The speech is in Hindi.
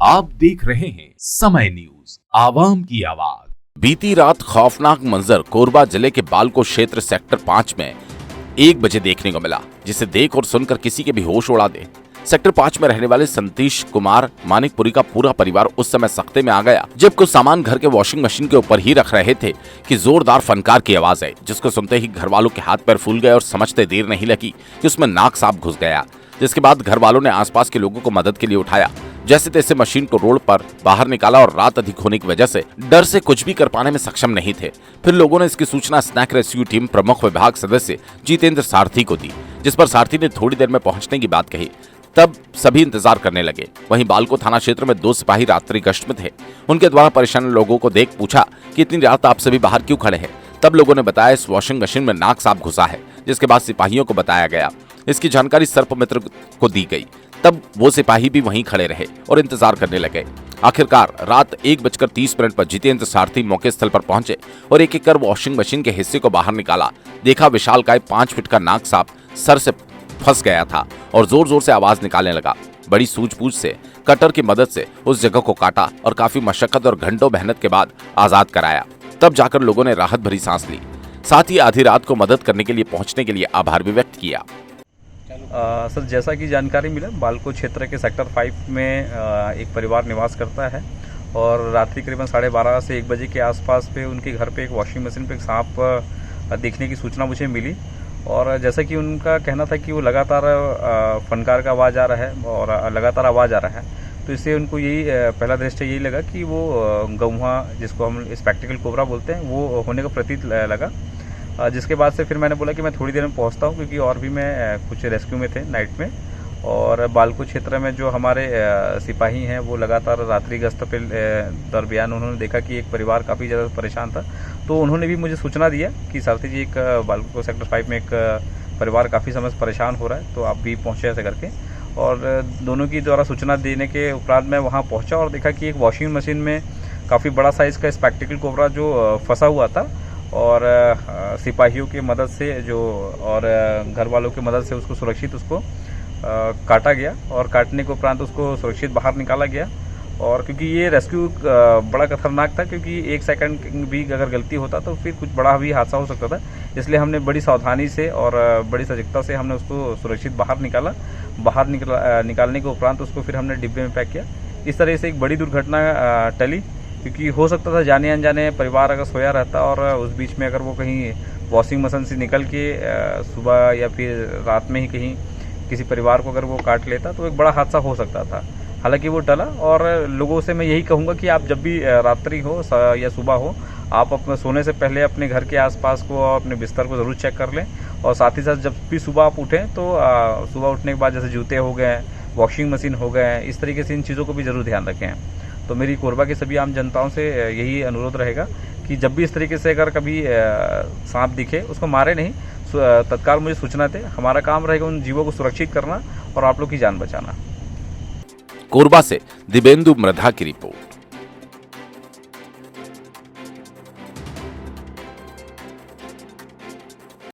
आप देख रहे हैं समय न्यूज, आवाम की आवाज। बीती रात खौफनाक मंजर कोरबा जिले के बालको क्षेत्र सेक्टर 5 में 1 बजे देखने को मिला, जिसे देख और सुनकर किसी के भी होश उड़ा दे। सेक्टर 5 में रहने वाले संतीश कुमार मानिकपुरी का पूरा परिवार उस समय सख्ते में आ गया जब कुछ सामान घर के वॉशिंग मशीन के ऊपर ही रख रहे थे कि जोरदार फनकार की आवाज आई, जिसको सुनते ही घर वालों के हाथ पैर फूल गए और समझते देर नहीं लगी कि उसमें नाक सांप घुस गया। जिसके बाद घर वालों ने आसपास के लोगों को मदद के लिए उठाया। जैसे तैसे मशीन को रोड पर बाहर निकाला और रात अधिक होने की वजह से डर से कुछ भी कर पाने में सक्षम नहीं थे। फिर लोगों ने इसकी सूचना स्नैक रेस्क्यू टीम प्रमुख विभाग सदस्य जितेंद्र सारथी को दी, जिस पर सारथी ने थोड़ी देर में पहुंचने की बात कही। तब सभी इंतजार करने लगे। वहीं बालको थाना क्षेत्र में 2 सिपाही रात्रि गश्त में थे। उनके द्वारा परेशान लोगों को देख पूछा कि इतनी रात आप सभी बाहर क्यों खड़े हैं। तब लोगों ने बताया इस वॉशिंग मशीन में नाक सांप घुसा है, जिसके बाद सिपाहियों को बताया गया। इसकी जानकारी सर्पमित्र को दी गई। तब वो सिपाही भी वहीं खड़े रहे और इंतजार करने लगे। आखिरकार रात 1:30 पर जितेंद्र सारथी मौके स्थल पर पहुंचे और एक एक कर वॉशिंग मशीन के हिस्से को बाहर निकाला। देखा विशालकाय 5 फीट का नाग सांप सर से फंस गया था और जोर जोर से आवाज निकालने लगा। बड़ी सूझबूझ से कटर की मदद से उस जगह को काटा और काफी मशक्कत और घंटों मेहनत के बाद आजाद कराया। तब जाकर लोगों ने राहत भरी सांस ली। साथ ही आधी रात को मदद करने के लिए पहुंचने के लिए आभार भी व्यक्त किया। सर, जैसा कि जानकारी मिला, बालको क्षेत्र के सेक्टर 5 में एक परिवार निवास करता है और रात्रि करीबन 12:30 से 1 बजे के आसपास पे उनके घर पे एक वॉशिंग मशीन पे एक सांप दिखने की सूचना मुझे मिली। और जैसा कि उनका कहना था कि वो लगातार फनकार का आवाज़ आ रहा है और लगातार आवाज़ आ रहा है, तो इससे उनको यही पहला दृष्टया यही लगा कि वो गौवा, जिसको हम स्पेक्टिकल कोबरा बोलते हैं, वो होने का प्रतीत लगा। जिसके बाद से फिर मैंने बोला कि मैं थोड़ी देर में पहुंचता हूं, क्योंकि और भी मैं कुछ रेस्क्यू में थे नाइट में। और बालको क्षेत्र में जो हमारे सिपाही हैं वो लगातार रात्रि गश्त पे दरमियान उन्होंने देखा कि एक परिवार काफ़ी ज़्यादा परेशान था, तो उन्होंने भी मुझे सूचना दिया कि सारथी जी, एक बालको सेक्टर 5 में एक परिवार काफ़ी समय से परेशान हो रहा है, तो आप भी पहुँचे ऐसे करके। और दोनों की द्वारा सूचना देने के उपरांत मैं वहाँ पहुँचा और देखा कि एक वॉशिंग मशीन में काफ़ी बड़ा साइज़ का स्पेक्टिकल कोबरा जो फंसा हुआ था और सिपाहियों की मदद से और घर वालों की मदद से उसको सुरक्षित काटा गया और काटने के उपरांत उसको सुरक्षित बाहर निकाला गया। और क्योंकि ये रेस्क्यू बड़ा खतरनाक था, क्योंकि 1 सेकंड भी अगर गलती होता तो फिर कुछ बड़ा भी हादसा हो सकता था, इसलिए हमने बड़ी सावधानी से और बड़ी सजगता से हमने उसको सुरक्षित बाहर निकालने के उपरांत उसको फिर हमने डिब्बे में पैक किया। इस तरह से एक बड़ी दुर्घटना टली, क्योंकि हो सकता था जाने अनजाने परिवार अगर सोया रहता और उस बीच में अगर वो कहीं वॉशिंग मशीन से निकल के सुबह या फिर रात में ही कहीं किसी परिवार को अगर वो काट लेता तो एक बड़ा हादसा हो सकता था। हालांकि वो टला। और लोगों से मैं यही कहूँगा कि आप जब भी रात्रि हो या सुबह हो, आप अपने सोने से पहले अपने घर के आसपास को और अपने बिस्तर को ज़रूर चेक कर लें। और साथ ही साथ जब भी सुबह आप उठें तो सुबह उठने के बाद जैसे जूते हो गए, वॉशिंग मशीन हो गए, इस तरीके से इन चीज़ों को भी ज़रूर ध्यान रखें। तो मेरी कोरबा के सभी आम जनताओं से यही अनुरोध रहेगा कि जब भी इस तरीके से अगर कभी सांप दिखे, उसको मारे नहीं, तत्काल मुझे सूचना दें। हमारा काम रहेगा उन जीवों को सुरक्षित करना और आप लोग की जान बचाना। कोरबा से दिव्येंदु मृधा की रिपोर्ट।